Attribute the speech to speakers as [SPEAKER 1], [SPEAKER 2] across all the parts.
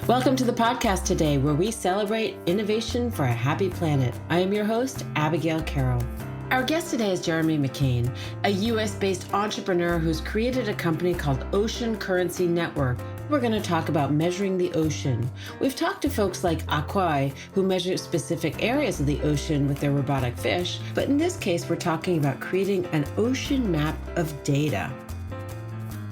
[SPEAKER 1] Welcome to the podcast today, where we celebrate innovation for a happy planet. I am your host, Abigail Carroll. Our guest today is Jeremy McKane, a US-based entrepreneur who's created a company called Ocean Currency Network. We're going to talk about measuring the ocean. We've talked to folks like Aquai, who measure specific areas of the ocean with their robotic fish, but in this case, we're talking about creating an ocean map of data.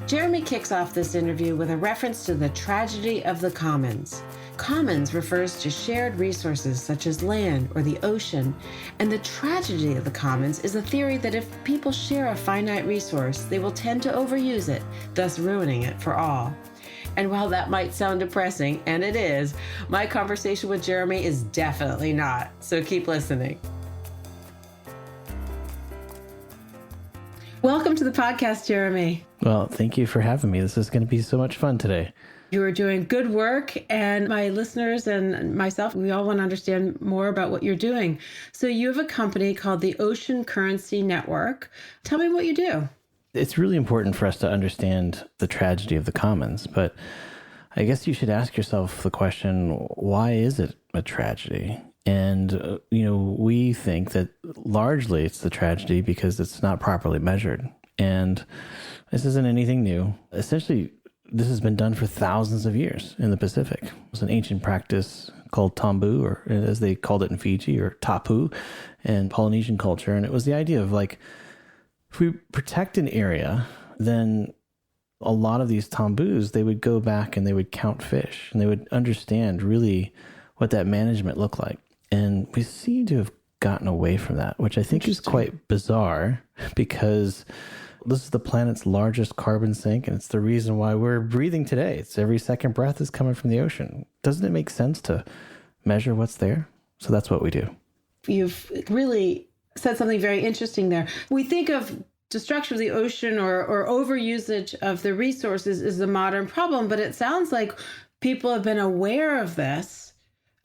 [SPEAKER 1] Jeremy kicks off this interview with a reference to the tragedy of the commons. Commons refers to shared resources such as land or the ocean, and the tragedy of the commons is a theory that if people share a finite resource, they will tend to overuse it, thus ruining it for all. And while that might sound depressing, and it is, my conversation with Jeremy is definitely not, so keep listening. Welcome to the podcast, Jeremy.
[SPEAKER 2] Well, thank you for having me. This is going to be so much fun today.
[SPEAKER 1] You are doing good work, and my listeners and myself, we all want to understand more about what you're doing. So you have a company called the Ocean Currency Network. Tell me what you do.
[SPEAKER 2] It's really important for us to understand the tragedy of the commons, but I guess you should ask yourself the question, why is it a tragedy? And, we think that largely it's the tragedy because it's not properly measured. And this isn't anything new. Essentially, this has been done for thousands of years in the Pacific. It was an ancient practice called tambu, or as they called it in Fiji, or tapu in Polynesian culture. And it was the idea of if we protect an area, then a lot of these tambus, they would go back and they would count fish and they would understand really what that management looked like. And we seem to have gotten away from that, which I think is quite bizarre because this is the planet's largest carbon sink, and it's the reason why we're breathing today. It's every second breath is coming from the ocean. Doesn't it make sense to measure what's there? So that's what we do.
[SPEAKER 1] You've really said something very interesting there. We think of destruction of the ocean or overusage of the resources is a modern problem, but it sounds like people have been aware of this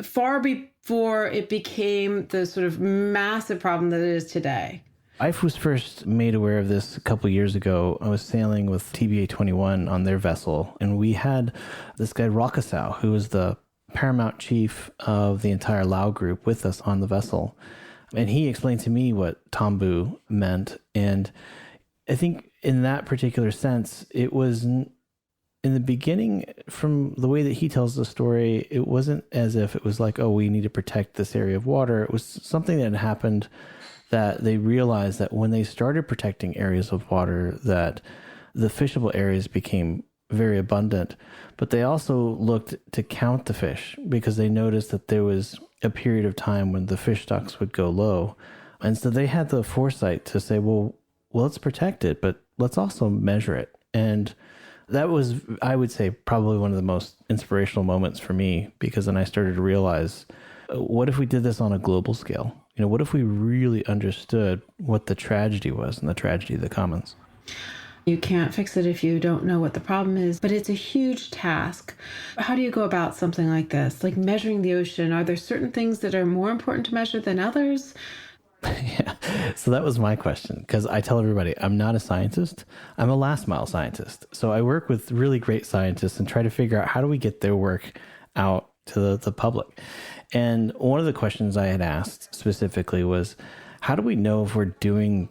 [SPEAKER 1] far before it became the sort of massive problem that it is today.
[SPEAKER 2] I was first made aware of this a couple of years ago. I was sailing with TBA 21 on their vessel, and we had this guy, Rakasau, who was the paramount chief of the entire Lao group with us on the vessel. And he explained to me what tambu meant. And I think in that particular sense, it was in the beginning, from the way that he tells the story, it wasn't as if it was like, oh, we need to protect this area of water. It was something that had happened that they realized that when they started protecting areas of water, that the fishable areas became very abundant. But they also looked to count the fish because they noticed that there was a period of time when the fish stocks would go low. And so they had the foresight to say, well, let's protect it, but let's also measure it. And that was, I would say, probably one of the most inspirational moments for me, because then I started to realize, what if we did this on a global scale? What if we really understood what the tragedy was and the tragedy of the commons?
[SPEAKER 1] You can't fix it if you don't know what the problem is, but it's a huge task. How do you go about something like this? Like measuring the ocean, are there certain things that are more important to measure than others?
[SPEAKER 2] Yeah. So that was my question, because I tell everybody I'm not a scientist. I'm a last mile scientist. So I work with really great scientists and try to figure out how do we get their work out to the public. And one of the questions I had asked specifically was, how do we know if we're doing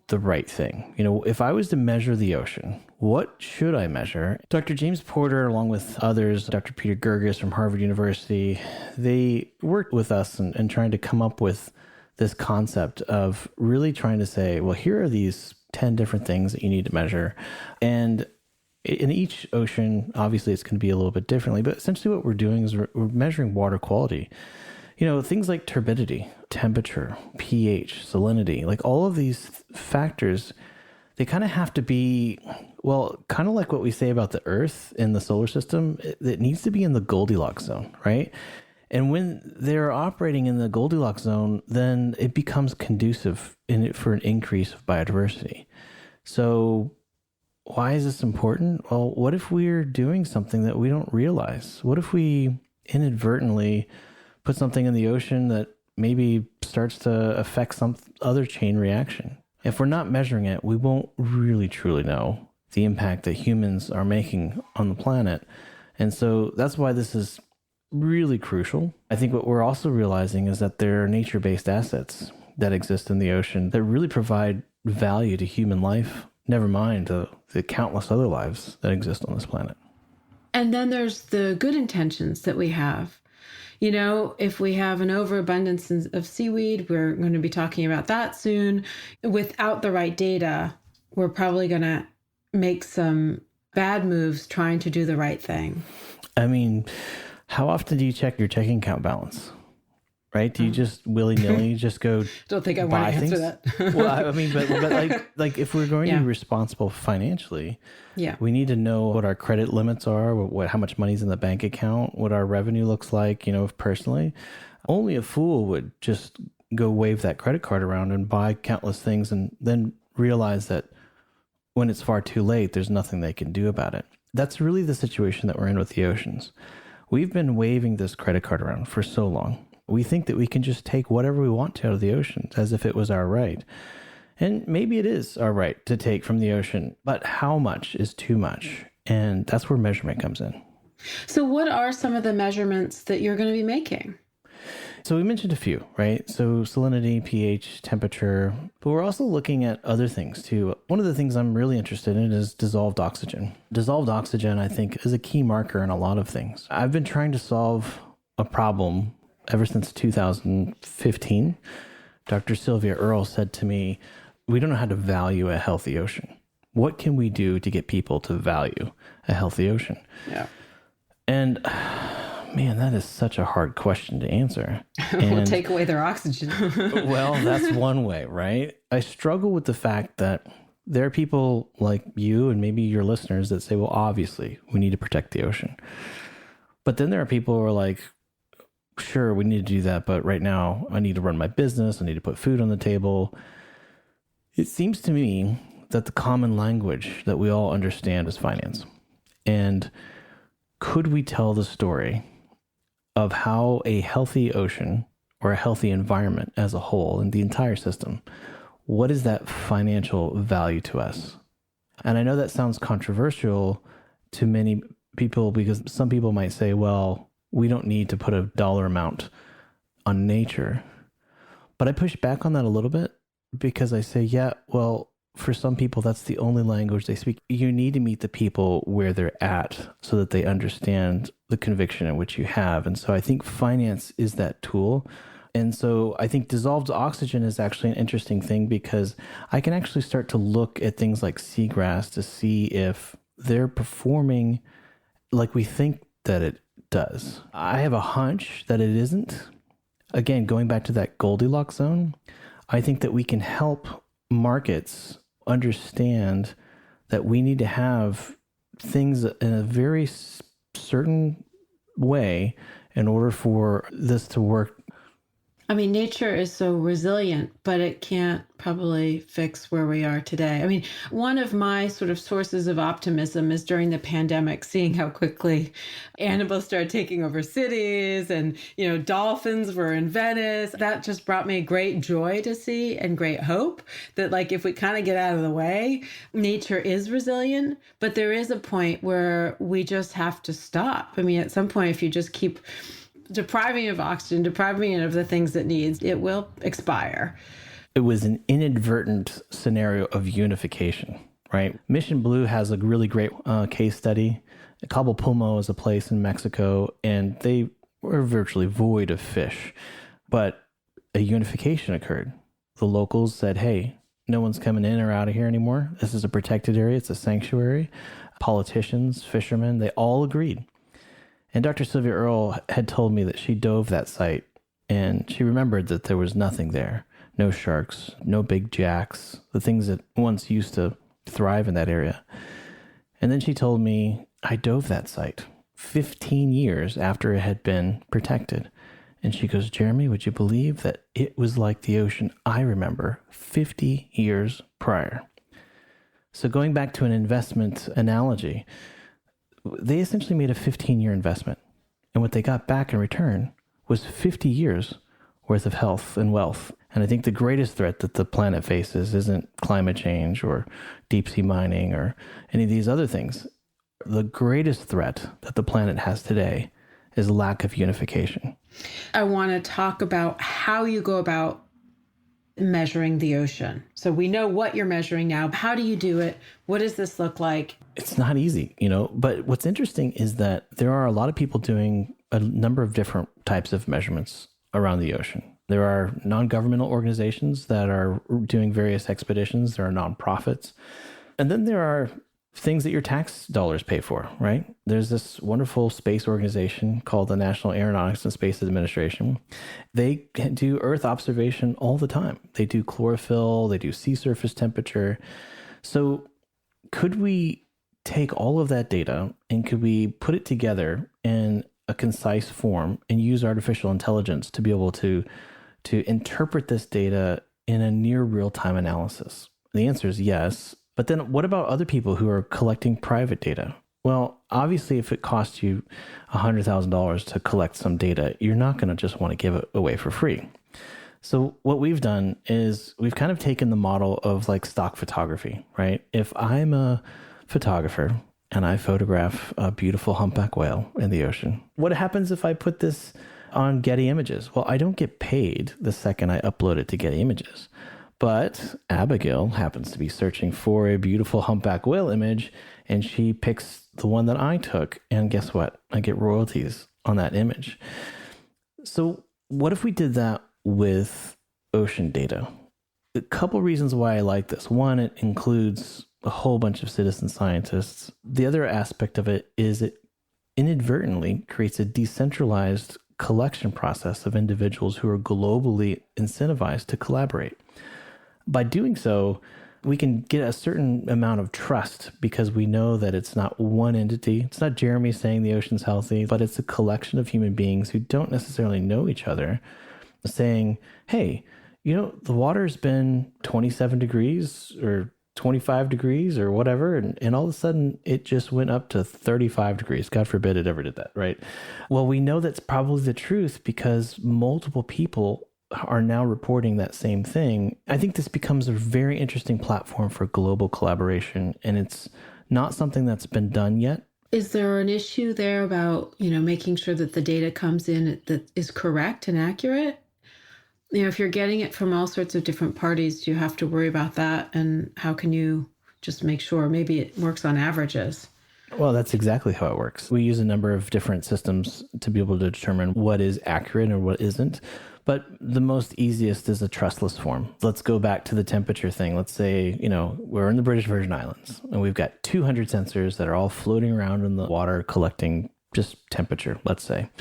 [SPEAKER 2] the right thing? If I was to measure the ocean, what should I measure? Dr. James Porter, along with others, Dr. Peter Gerges from Harvard University, they worked with us and trying to come up with this concept of really trying to say, well, here are these 10 different things that you need to measure. And in each ocean, obviously it's going to be a little bit differently, but essentially what we're doing is we're measuring water quality. Things like turbidity, temperature, pH, salinity, like all of these factors, they kind of have to be, well, kind of like what we say about the Earth in the solar system, it needs to be in the Goldilocks zone, right? And when they're operating in the Goldilocks zone, then it becomes conducive for an increase of biodiversity. So why is this important? Well, what if we're doing something that we don't realize? What if we inadvertently put something in the ocean that maybe starts to affect some other chain reaction? If we're not measuring it, we won't really truly know the impact that humans are making on the planet And so that's why this is really crucial. I think what we're also realizing is that there are nature-based assets that exist in the ocean that really provide value to human life, never mind the countless other lives that exist on this planet.
[SPEAKER 1] And then there's the good intentions that we have. You know, if we have an overabundance of seaweed, we're going to be talking about that soon. Without the right data, we're probably going to make some bad moves trying to do the right thing.
[SPEAKER 2] I mean, how often do you check your checking account balance? Right? Do you just willy-nilly just go
[SPEAKER 1] Don't think I want to answer that.
[SPEAKER 2] Well, I mean, but like if we're going to be responsible financially, we need to know what our credit limits are, how much money's in the bank account, what our revenue looks like, personally. Only a fool would just go wave that credit card around and buy countless things and then realize that when it's far too late, there's nothing they can do about it. That's really the situation that we're in with the oceans. We've been waving this credit card around for so long. We think that we can just take whatever we want to out of the ocean as if it was our right. And maybe it is our right to take from the ocean, but how much is too much? And that's where measurement comes in.
[SPEAKER 1] So what are some of the measurements that you're going to be making?
[SPEAKER 2] So we mentioned a few, right? So salinity, pH, temperature, but we're also looking at other things too. One of the things I'm really interested in is dissolved oxygen. Dissolved oxygen, I think, is a key marker in a lot of things. I've been trying to solve a problem ever since 2015. Dr. Sylvia Earle said to me, we don't know how to value a healthy ocean. What can we do to get people to value a healthy ocean?
[SPEAKER 1] Yeah.
[SPEAKER 2] And man, that is such a hard question to answer.
[SPEAKER 1] We'll take away their oxygen.
[SPEAKER 2] Well, that's one way, right? I struggle with the fact that there are people like you and maybe your listeners that say, well, obviously, we need to protect the ocean. But then there are people who are like, sure, we need to do that, but right now I need to run my business. I need to put food on the table. It seems to me that the common language that we all understand is finance. And could we tell the story of how a healthy ocean or a healthy environment as a whole in the entire system, what is that financial value to us? And I know that sounds controversial to many people because some people might say, well, we don't need to put a dollar amount on nature. But I push back on that a little bit because I say, yeah, well, for some people, that's the only language they speak. You need to meet the people where they're at so that they understand the conviction in which you have. And so I think finance is that tool. And so I think dissolved oxygen is actually an interesting thing because I can actually start to look at things like seagrass to see if they're performing like we think that it does. I have a hunch that it isn't. Again, going back to that Goldilocks zone, I think that we can help markets understand that we need to have things in a very certain way in order for this to work.
[SPEAKER 1] I mean, nature is so resilient, but it can't probably fix where we are today. I mean, one of my sort of sources of optimism is during the pandemic, seeing how quickly animals started taking over cities and, dolphins were in Venice. That just brought me great joy to see and great hope that, like, if we kind of get out of the way, nature is resilient, but there is a point where we just have to stop. I mean, at some point, if you just keep depriving it of oxygen, depriving it of the things it needs, it will expire.
[SPEAKER 2] It was an inadvertent scenario of unification, right? Mission Blue has a really great case study. Cabo Pulmo is a place in Mexico, and they were virtually void of fish. But a unification occurred. The locals said, hey, no one's coming in or out of here anymore. This is a protected area. It's a sanctuary. Politicians, fishermen, they all agreed. And Dr. Sylvia Earle had told me that she dove that site and she remembered that there was nothing there. No sharks, no big jacks, the things that once used to thrive in that area. And then she told me, I dove that site 15 years after it had been protected. And she goes, Jeremy, would you believe that it was like the ocean I remember 50 years prior? So going back to an investment analogy, they essentially made a 15-year investment. And what they got back in return was 50 years worth of health and wealth. And I think the greatest threat that the planet faces isn't climate change or deep sea mining or any of these other things. The greatest threat that the planet has today is lack of unification.
[SPEAKER 1] I want to talk about how you go about measuring the ocean. So we know what you're measuring now. How do you do it? What does this look like?
[SPEAKER 2] It's not easy, but what's interesting is that there are a lot of people doing a number of different types of measurements around the ocean. There are non-governmental organizations that are doing various expeditions. There are nonprofits. And then there are things that your tax dollars pay for, right? There's this wonderful space organization called the National Aeronautics and Space Administration. They do Earth observation all the time. They do chlorophyll, they do sea surface temperature. So could we take all of that data and could we put it together in a concise form and use artificial intelligence to be able to interpret this data in a near real-time analysis? The answer is yes. But then what about other people who are collecting private data? Well, obviously, if it costs you $100,000 to collect some data, you're not going to just want to give it away for free. So what we've done is we've kind of taken the model of like stock photography, right? If I'm a photographer and I photograph a beautiful humpback whale in the ocean, what happens if I put this on Getty Images? Well, I don't get paid the second I upload it to Getty Images. But Abigail happens to be searching for a beautiful humpback whale image, and she picks the one that I took. And guess what? I get royalties on that image. So what if we did that with ocean data? A couple reasons why I like this. One, it includes a whole bunch of citizen scientists. The other aspect of it is it inadvertently creates a decentralized collection process of individuals who are globally incentivized to collaborate. By doing so, we can get a certain amount of trust because we know that it's not one entity. It's not Jeremy saying the ocean's healthy, but it's a collection of human beings who don't necessarily know each other saying, hey, the water's been 27 degrees or 25 degrees or whatever. And all of a sudden it just went up to 35 degrees. God forbid it ever did that, right? Well, we know that's probably the truth because multiple people are now reporting that same thing. I think this becomes a very interesting platform for global collaboration, and it's not something that's been done yet.
[SPEAKER 1] Is there an issue there about, making sure that the data comes in that is correct and accurate? If you're getting it from all sorts of different parties, do you have to worry about that? And how can you just make sure maybe it works on averages?
[SPEAKER 2] Well, that's exactly how it works. We use a number of different systems to be able to determine what is accurate and what isn't. But the most easiest is a trustless form. Let's go back to the temperature thing. Let's say, we're in the British Virgin Islands and we've got 200 sensors that are all floating around in the water collecting just temperature, let's say.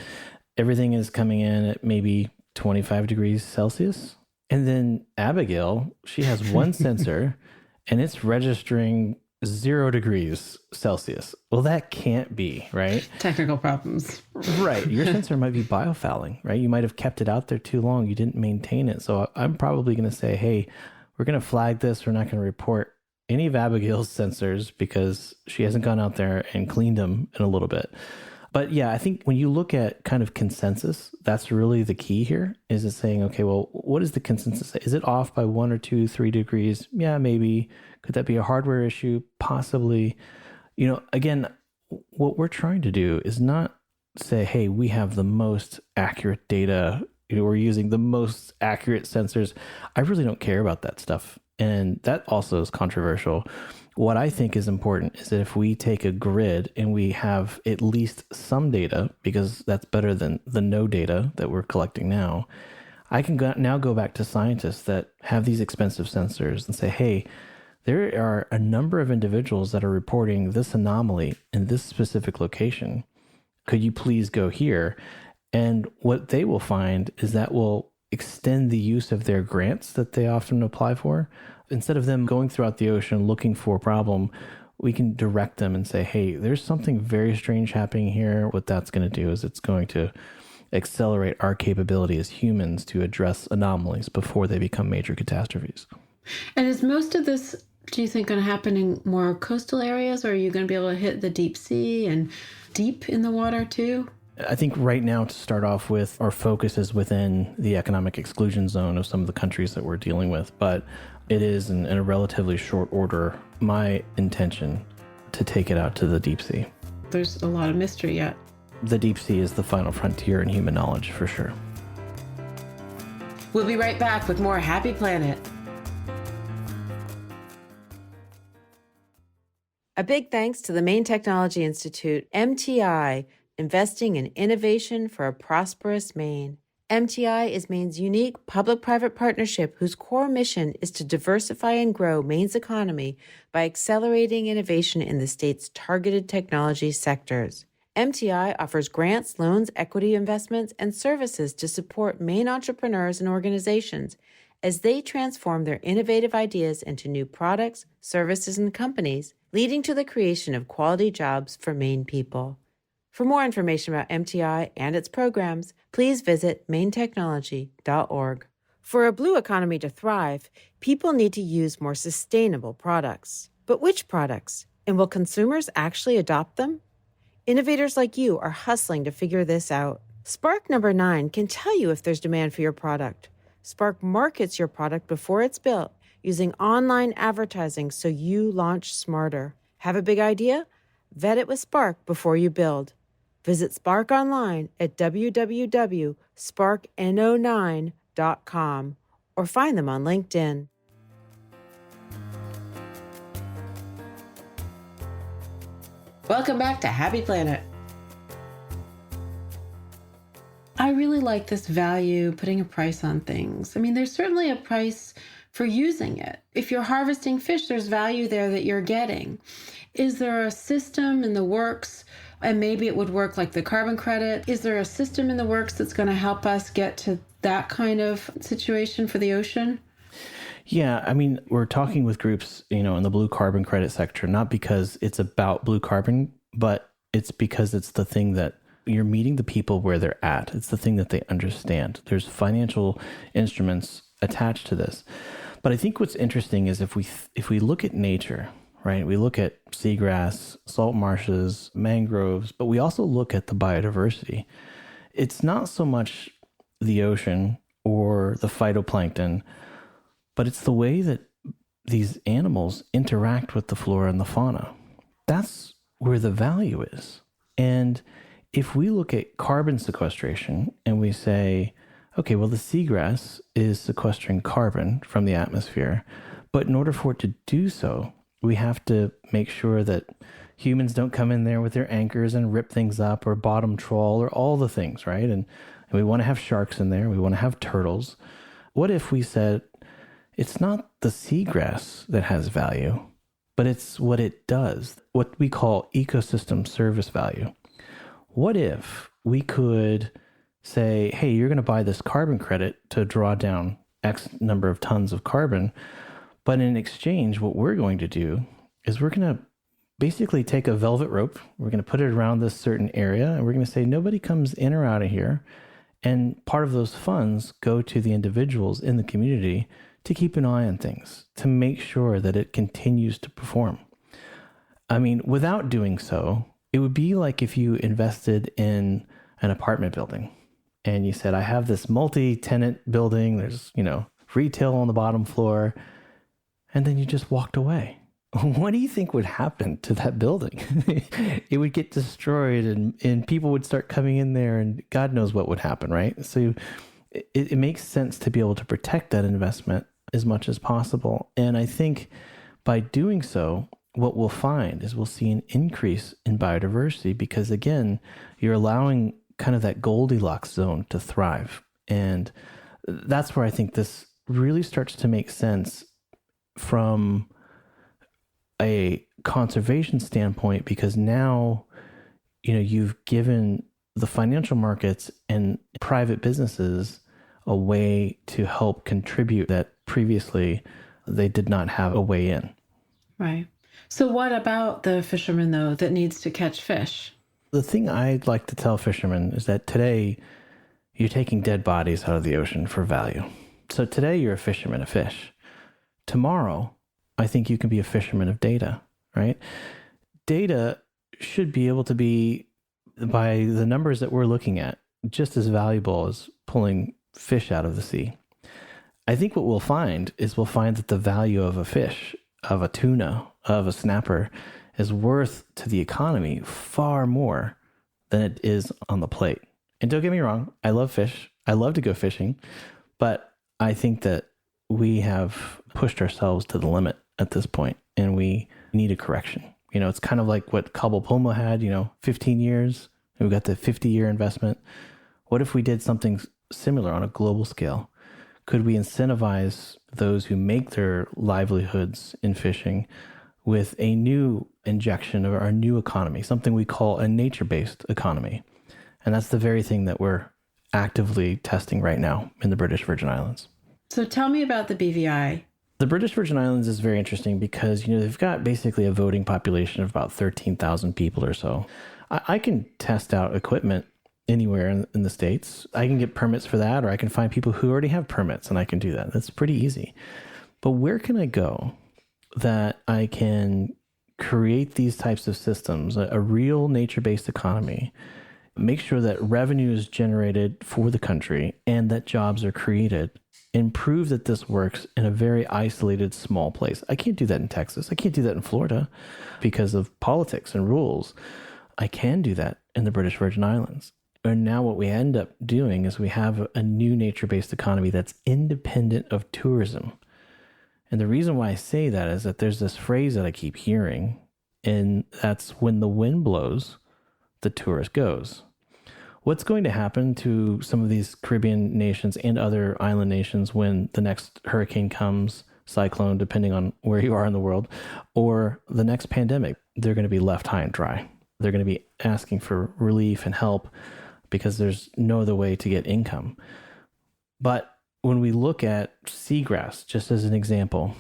[SPEAKER 2] Everything is coming in at maybe 25 degrees Celsius. And then Abigail, she has one sensor and it's registering 0 degrees Celsius. Well, that can't be, right?
[SPEAKER 1] Technical problems.
[SPEAKER 2] Right. Your sensor might be biofouling, right? You might have kept it out there too long. You didn't maintain it. So I'm probably going to say, hey, we're going to flag this. We're not going to report any of Abigail's sensors because she hasn't gone out there and cleaned them in a little bit. But yeah, I think when you look at kind of consensus, that's really the key here is it saying, okay, well, what is the consensus? Is it off by 1 or 2, 3 degrees? Yeah, maybe. Could that be a hardware issue? Possibly. Again, what we're trying to do is not say, hey, we have the most accurate data. We're using the most accurate sensors. I really don't care about that stuff. And that also is controversial. What I think is important is that if we take a grid and we have at least some data, because that's better than the no data that we're collecting now, I can now go back to scientists that have these expensive sensors and say, hey, there are a number of individuals that are reporting this anomaly in this specific location. Could you please go here? And what they will find is that will extend the use of their grants that they often apply for. Instead of them going throughout the ocean looking for a problem, we can direct them and say, hey, there's something very strange happening here. What that's going to do is it's going to accelerate our capability as humans to address anomalies before they become major catastrophes.
[SPEAKER 1] And is most of this, do you think, going to happen in more coastal areas, or are you going to be able to hit the deep sea and deep in the water too?
[SPEAKER 2] I think right now, to start off with, our focus is within the economic exclusion zone of some of the countries that we're dealing with. But it is, in a relatively short order, my intention to take it out to the deep sea.
[SPEAKER 1] there's a lot of mystery yet.
[SPEAKER 2] The deep sea is the final frontier in human knowledge, for sure.
[SPEAKER 1] We'll be right back with more Happy Planet. A big thanks to the Maine Technology Institute, MTI, investing in innovation for a prosperous Maine. MTI is Maine's unique public-private partnership whose core mission is to diversify and grow Maine's economy by accelerating innovation in the state's targeted technology sectors. MTI offers grants, loans, equity investments, and services to support Maine entrepreneurs and organizations as they transform their innovative ideas into new products, services, and companies, leading to the creation of quality jobs for Maine people. For more information about MTI and its programs, please visit mainetechnology.org. For a blue economy to thrive, people need to use more sustainable products. But which products? And will consumers actually adopt them? Innovators like you are hustling to figure this out. Spark number 9 can tell you if there's demand for your product. Spark markets your product before it's built using online advertising so you launch smarter. Have a big idea? Vet it with Spark before you build. Visit Spark online at www.sparkno9.com or find them on LinkedIn. Welcome back to Happy Planet. I really like this value, putting a price on things. I mean, there's certainly a price for using it. If you're harvesting fish, there's value there that you're getting. Is there a system in the works, and maybe it would work like the carbon credit? Is there a system in the works that's going to help us get to that kind of situation for the ocean?
[SPEAKER 2] Yeah, I mean, we're talking with groups, in the blue carbon credit sector, not because it's about blue carbon, but it's because it's the thing that you're meeting the people where they're at. It's the thing that they understand. There's financial instruments attached to this. But I think what's interesting is if we look at nature, right? We look at seagrass, salt marshes, mangroves, but we also look at the biodiversity. It's not so much the ocean or the phytoplankton, but it's the way that these animals interact with the flora and the fauna. That's where the value is. And if we look at carbon sequestration and we say, okay, well, the seagrass is sequestering carbon from the atmosphere, but in order for it to do so, we have to make sure that humans don't come in there with their anchors and rip things up or bottom trawl or all the things, right? And we want to have sharks in there. We want to have turtles. What if we said, it's not the seagrass that has value, but it's what it does, what we call ecosystem service value. What if we could say, hey, you're going to buy this carbon credit to draw down X number of tons of carbon, but in exchange, what we're going to do is we're going to basically take a velvet rope, we're going to put it around this certain area, and we're going to say nobody comes in or out of here, and part of those funds go to the individuals in the community to keep an eye on things, to make sure that it continues to perform. I mean, without doing so, it would be like if you invested in an apartment building and you said, I have this multi-tenant building, there's, retail on the bottom floor, and then you just walked away. What do you think would happen to that building? It would get destroyed and people would start coming in there and God knows what would happen, right? So it makes sense to be able to protect that investment as much as possible. And I think by doing so, what we'll find is we'll see an increase in biodiversity because, again, you're allowing kind of that Goldilocks zone to thrive. And that's where I think this really starts to make sense from a conservation standpoint, because now, you've given the financial markets and private businesses a way to help contribute that previously they did not have a way in.
[SPEAKER 1] Right. So what about the fisherman, though, that needs to catch fish?
[SPEAKER 2] The thing I'd like to tell fishermen is that today you're taking dead bodies out of the ocean for value. So today you're a fisherman of fish. Tomorrow, I think you can be a fisherman of data, right? Data should be able to be, by the numbers that we're looking at, just as valuable as pulling fish out of the sea. I think what we'll find that the value of a fish, of a tuna, of a snapper, is worth to the economy far more than it is on the plate. And don't get me wrong, I love fish. I love to go fishing, but I think that we have pushed ourselves to the limit at this point, and we need a correction. It's kind of like what Cabo Pulmo had, 15 years, and we got the 50-year investment. What if we did something similar on a global scale? Could we incentivize those who make their livelihoods in fishing with a new injection of our new economy, something we call a nature-based economy? And that's the very thing that we're actively testing right now in the British Virgin Islands.
[SPEAKER 1] So tell me about the BVI.
[SPEAKER 2] The British Virgin Islands is very interesting because, they've got basically a voting population of about 13,000 people or so. I can test out equipment anywhere in the States. I can get permits for that, or I can find people who already have permits and I can do that. That's pretty easy. But where can I go that I can create these types of systems, a real nature-based economy, make sure that revenue is generated for the country and that jobs are created, and prove that this works in a very isolated, small place? I can't do that in Texas. I can't do that in Florida because of politics and rules. I can do that in the British Virgin Islands. And now what we end up doing is we have a new nature-based economy that's independent of tourism. And the reason why I say that is that there's this phrase that I keep hearing, and that's when the wind blows, the tourist goes. What's going to happen to some of these Caribbean nations and other island nations when the next hurricane comes, cyclone, depending on where you are in the world, or the next pandemic? They're going to be left high and dry. They're going to be asking for relief and help because there's no other way to get income. But when we look at seagrass, just as an example,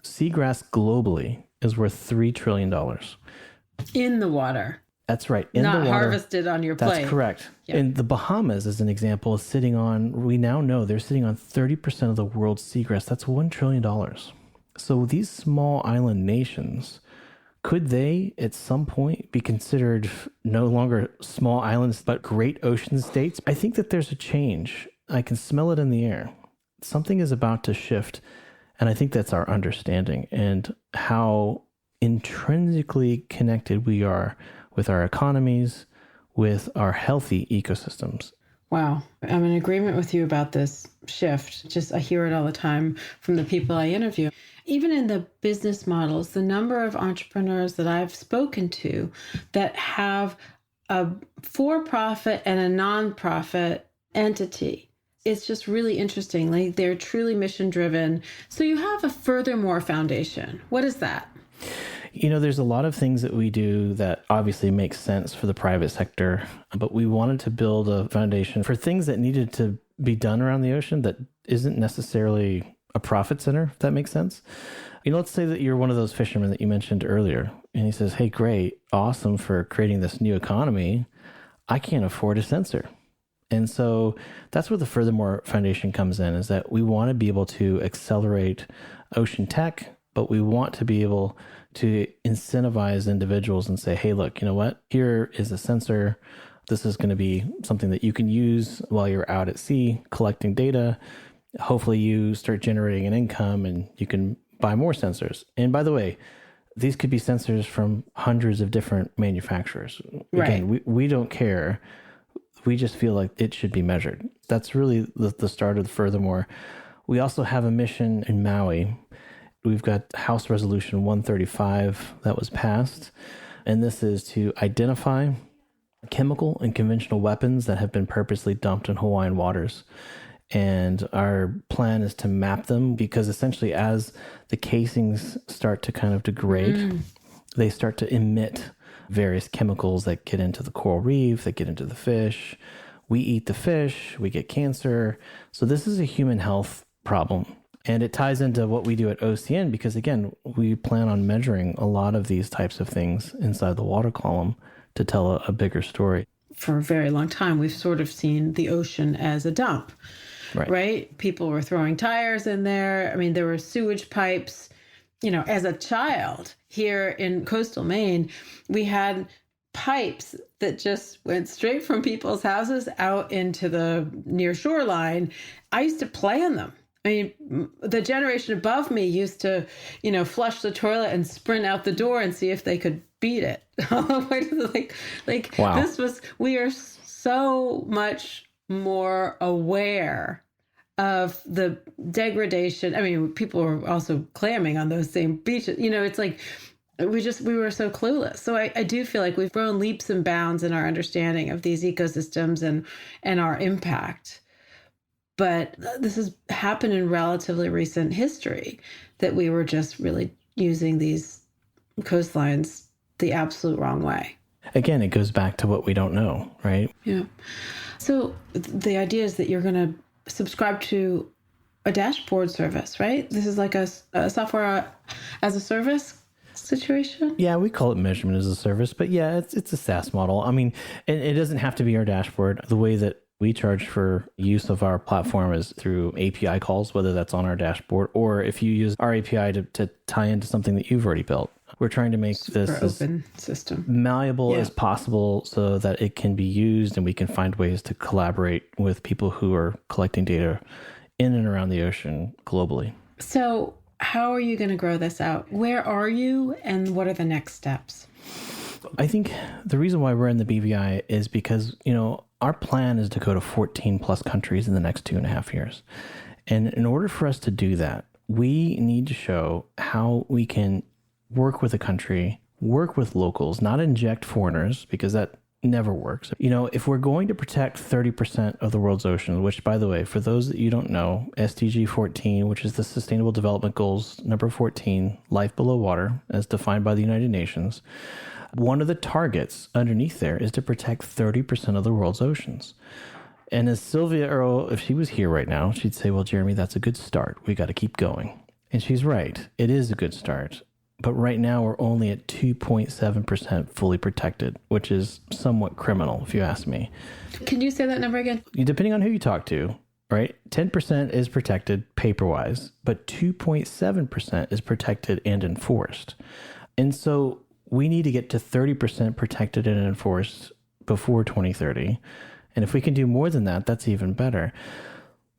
[SPEAKER 2] seagrass globally is worth $3 trillion.
[SPEAKER 1] In the water.
[SPEAKER 2] That's right. In
[SPEAKER 1] Not
[SPEAKER 2] the water.
[SPEAKER 1] Harvested on your plate.
[SPEAKER 2] That's correct.
[SPEAKER 1] Yep.
[SPEAKER 2] And the Bahamas, as an example, is sitting on, we now know they're sitting on 30% of the world's seagrass. That's $1 trillion. So these small island nations, could they at some point be considered no longer small islands, but great ocean states? I think that there's a change. I can smell it in the air. Something is about to shift. And I think that's our understanding and how intrinsically connected we are with our economies, with our healthy ecosystems.
[SPEAKER 1] Wow. I'm in agreement with you about this shift. I hear it all the time from the people I interview. Even in the business models, the number of entrepreneurs that I've spoken to that have a for-profit and a non-profit entity, it's just really interesting. Like, they're truly mission-driven. So you have a furthermore foundation. What is that?
[SPEAKER 2] There's a lot of things that we do that obviously make sense for the private sector, but we wanted to build a foundation for things that needed to be done around the ocean that isn't necessarily a profit center, if that makes sense. Let's say that you're one of those fishermen that you mentioned earlier, and he says, hey, great, awesome for creating this new economy. I can't afford a sensor. And so that's where the Furthermore Foundation comes in, is that we want to be able to accelerate ocean tech, but we want to be able to incentivize individuals and say, hey, look, you know what? Here is a sensor. This is going to be something that you can use while you're out at sea collecting data. Hopefully you start generating an income and you can buy more sensors. And by the way, these could be sensors from hundreds of different manufacturers.
[SPEAKER 1] Right.
[SPEAKER 2] Again, we don't care. We just feel like it should be measured. That's really the start of the Furthermore. We also have a mission in Maui. We've got House Resolution 135 that was passed, and this is to identify chemical and conventional weapons that have been purposely dumped in Hawaiian waters. And our plan is to map them because essentially as the casings start to kind of degrade, they start to emit various chemicals that get into the coral reef, that get into the fish. We eat the fish, we get cancer. So this is a human health problem. And it ties into what we do at OCN because, again, we plan on measuring a lot of these types of things inside the water column to tell a bigger story.
[SPEAKER 1] For a very long time, we've sort of seen the ocean as a dump, right? People were throwing tires in there. I mean, there were sewage pipes. As a child here in coastal Maine, we had pipes that just went straight from people's houses out into the near shoreline. I used to play on them. I mean, the generation above me used to, flush the toilet and sprint out the door and see if they could beat it.
[SPEAKER 2] Wow.
[SPEAKER 1] We are so much more aware of the degradation. I mean, people were also clamming on those same beaches. It's like we were so clueless. So I do feel like we've grown leaps and bounds in our understanding of these ecosystems and our impact. But this has happened in relatively recent history, that we were just really using these coastlines the absolute wrong way.
[SPEAKER 2] Again, it goes back to what we don't know, right?
[SPEAKER 1] Yeah. So the idea is that you're going to subscribe to a dashboard service, right? This is like a software as a service situation?
[SPEAKER 2] Yeah, we call it measurement as a service, but yeah, it's a SaaS model. I mean, it doesn't have to be our dashboard. The way that we charge for use of our platform is through API calls, whether that's on our dashboard or if you use our API to tie into something that you've already built. We're trying to make this
[SPEAKER 1] open system
[SPEAKER 2] malleable as possible so that it can be used and we can find ways to collaborate with people who are collecting data in and around the ocean globally. So
[SPEAKER 1] how are you going to grow this out? Where are you and what are the next steps?
[SPEAKER 2] I think the reason why we're in the BVI is because, our plan is to go to 14 plus countries in the next 2.5 years. And in order for us to do that, we need to show how we can work with a country, work with locals, not inject foreigners, because that never works. If we're going to protect 30% of the world's oceans, which, by the way, for those that you don't know, SDG 14, which is the Sustainable Development Goals, number 14, life below water, as defined by the United Nations, one of the targets underneath there is to protect 30% of the world's oceans. And as Sylvia Earle, if she was here right now, she'd say, well, Jeremy, that's a good start. We got to keep going. And she's right. It is a good start. But right now we're only at 2.7% fully protected, which is somewhat criminal, if you ask me.
[SPEAKER 1] Can you say that number again?
[SPEAKER 2] Depending on who you talk to, right? 10% is protected paper-wise, but 2.7% is protected and enforced. And so we need to get to 30% protected and enforced before 2030. And if we can do more than that, that's even better.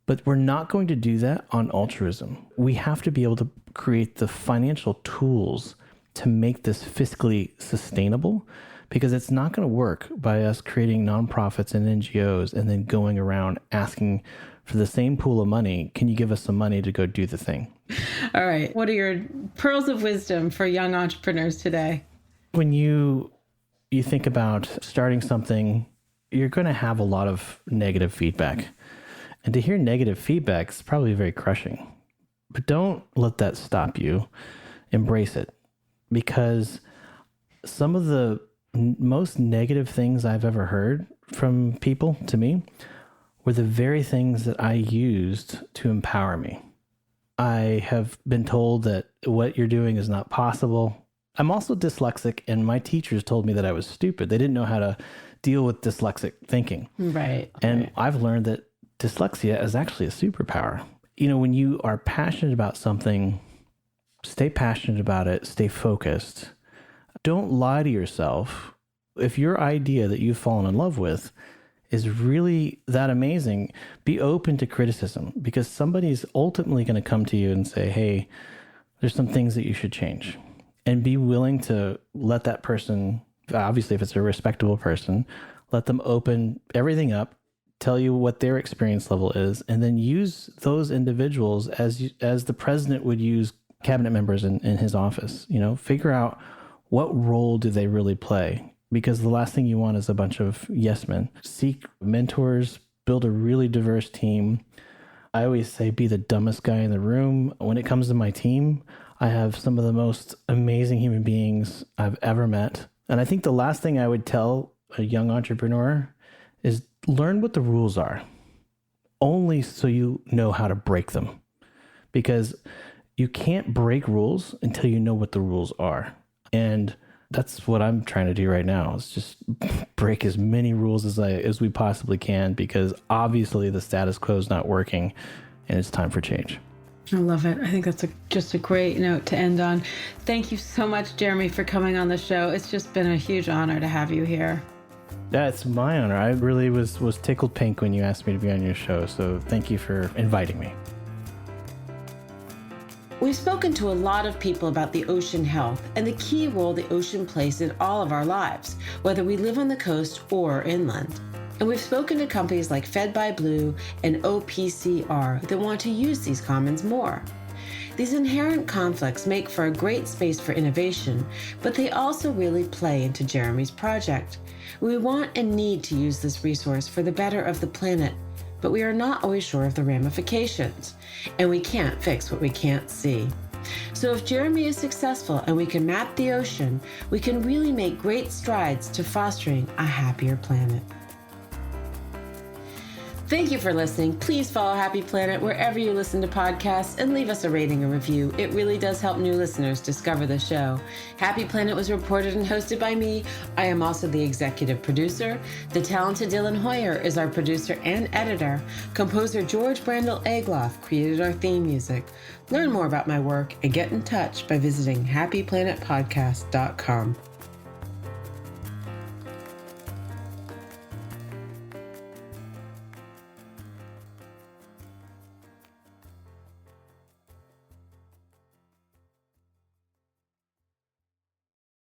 [SPEAKER 2] But we're not going to do that on altruism. We have to be able to create the financial tools to make this fiscally sustainable, because it's not going to work by us creating nonprofits and NGOs and then going around asking for the same pool of money. Can you give us some money to go do the thing?
[SPEAKER 1] All right. What are your pearls of wisdom for young entrepreneurs today?
[SPEAKER 2] When you think about starting something, you're going to have a lot of negative feedback. And to hear negative feedback is probably very crushing. But don't let that stop you. Embrace it. Because some of the most negative things I've ever heard from people to me were the very things that I used to empower me. I have been told that what you're doing is not possible. I'm also dyslexic, and my teachers told me that I was stupid. They didn't know how to deal with dyslexic thinking.
[SPEAKER 1] Right.
[SPEAKER 2] And I've learned that dyslexia is actually a superpower. When you are passionate about something, stay passionate about it, stay focused. Don't lie to yourself. If your idea that you've fallen in love with is really that amazing, be open to criticism, because somebody's ultimately going to come to you and say, hey, there's some things that you should change. And be willing to let that person, obviously if it's a respectable person, let them open everything up, tell you what their experience level is, and then use those individuals as the president would use cabinet members in his office. Figure out what role do they really play, because the last thing you want is a bunch of yes men. Seek mentors, build a really diverse team. I always say be the dumbest guy in the room. When it comes to my team, I have some of the most amazing human beings I've ever met. And I think the last thing I would tell a young entrepreneur is learn what the rules are, only so you know how to break them. Because you can't break rules until you know what the rules are. And that's what I'm trying to do right now, is just break as many rules as we possibly can, because obviously the status quo is not working and it's time for change.
[SPEAKER 1] I love it. I think that's just a great note to end on. Thank you so much, Jeremy, for coming on the show. It's just been a huge honor to have you here.
[SPEAKER 2] Yeah, it's my honor. I really was tickled pink when you asked me to be on your show. So thank you for inviting me.
[SPEAKER 1] We've spoken to a lot of people about the ocean health and the key role the ocean plays in all of our lives, whether we live on the coast or inland. And we've spoken to companies like Fed by Blue and OPCR that want to use these commons more. These inherent conflicts make for a great space for innovation, but they also really play into Jeremy's project. We want and need to use this resource for the better of the planet, but we are not always sure of the ramifications, and we can't fix what we can't see. So if Jeremy is successful and we can map the ocean, we can really make great strides to fostering a happier planet. Thank you for listening. Please follow Happy Planet wherever you listen to podcasts and leave us a rating and review. It really does help new listeners discover the show. Happy Planet was reported and hosted by me. I am also the executive producer. The talented Dylan Hoyer is our producer and editor. Composer George Brandel Egloff created our theme music. Learn more about my work and get in touch by visiting happyplanetpodcast.com.